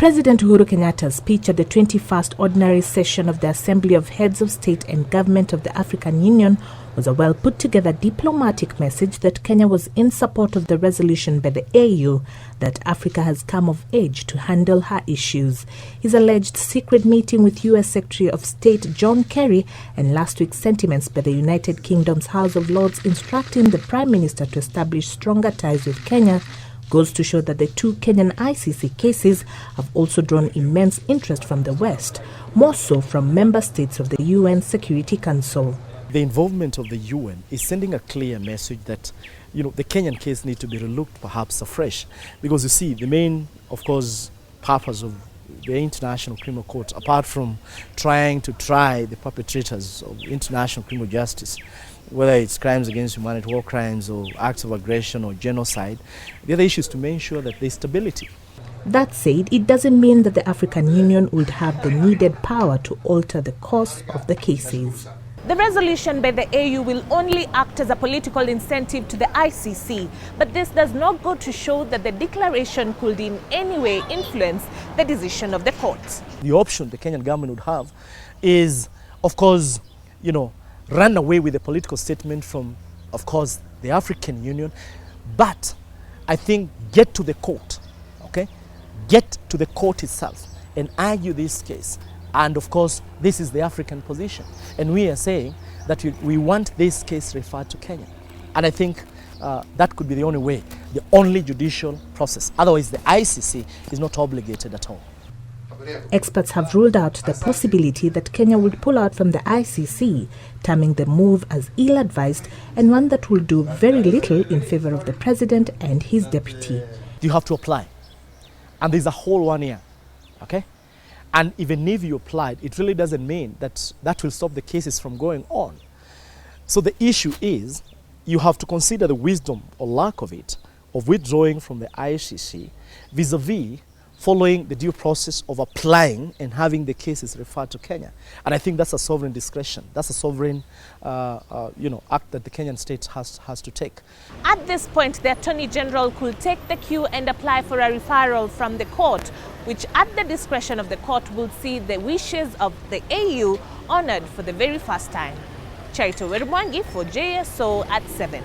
President Uhuru Kenyatta's speech at the 21st Ordinary Session of the Assembly of Heads of State and Government of the African Union was a well-put-together diplomatic message that Kenya was in support of the resolution by the AU that Africa has come of age to handle her issues. His alleged secret meeting with U.S. Secretary of State John Kerry and last week's sentiments by the United Kingdom's House of Lords instructing the Prime Minister to establish stronger ties with Kenya goes to show that the two Kenyan ICC cases have also drawn immense interest from the West, more so from member states of the UN Security Council. The involvement of the UN is sending a clear message that, the Kenyan case needs to be relooked perhaps afresh. Because you see, the main, of course, purpose of the International Criminal Court, apart from trying to try the perpetrators of international criminal justice, whether it's crimes against humanity, war crimes, or acts of aggression or genocide, the other issue is to make sure that there's stability. That said, it doesn't mean that the African Union would have the needed power to alter the course of the cases. The resolution by the AU will only act as a political incentive to the ICC, but this does not go to show that the declaration could in any way influence the decision of the court. The option the Kenyan government would have is, of course, run away with a political statement from, of course, the African Union, but I think get to the court, okay? Get to the court itself and argue this case. And of course, this is the African position. And we are saying that we want this case referred to Kenya. And I think that could be the only way, the only judicial process. Otherwise, the ICC is not obligated at all. Experts have ruled out the possibility that Kenya would pull out from the ICC, terming the move as ill-advised and one that will do very little in favor of the president and his deputy. You have to apply. And there's a whole 1 year, okay? And even if you applied, it really doesn't mean that that will stop the cases from going on. So the issue is, you have to consider the wisdom or lack of it, of withdrawing from the ICC, vis-a-vis following the due process of applying and having the cases referred to Kenya. And I think that's a sovereign discretion. That's a sovereign act that the Kenyan state has to take. At this point, the Attorney General could take the cue and apply for a referral from the court, which at the discretion of the court will see the wishes of the AU honored for the very first time. Waweru Mwangi for JSO at 7.